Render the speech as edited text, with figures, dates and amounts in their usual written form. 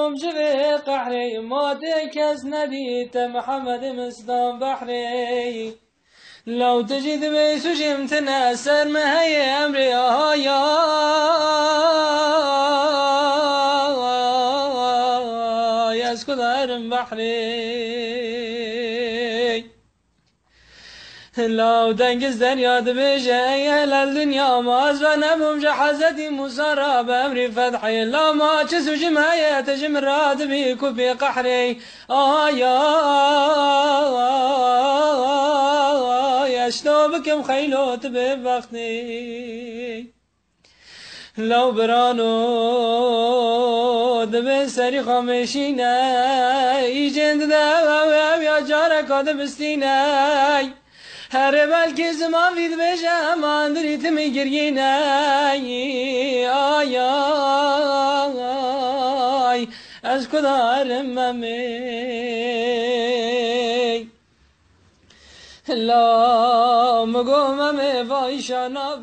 ممجغ قحري ما تكس نديت محمد مصدام بحري لو تجد بيس جمتنا سر ما هي أمري يا اسكت هرم بحري لو دنگز دنیا دبیجه اهل الدنیا ماز و نبوم جحزتي مسرى بأمري فتحي لا ما تشسو جماية تجم الراد بيكو في قحري يا شتوبكم خيلوت ببختي لو برانو دبي سري خمشينا يجند دا يا جارك دبستينا هر بلکه زمان وید بشه من دریت میگرگینه آی از کدارم ممی لا مگو ممی وایشانا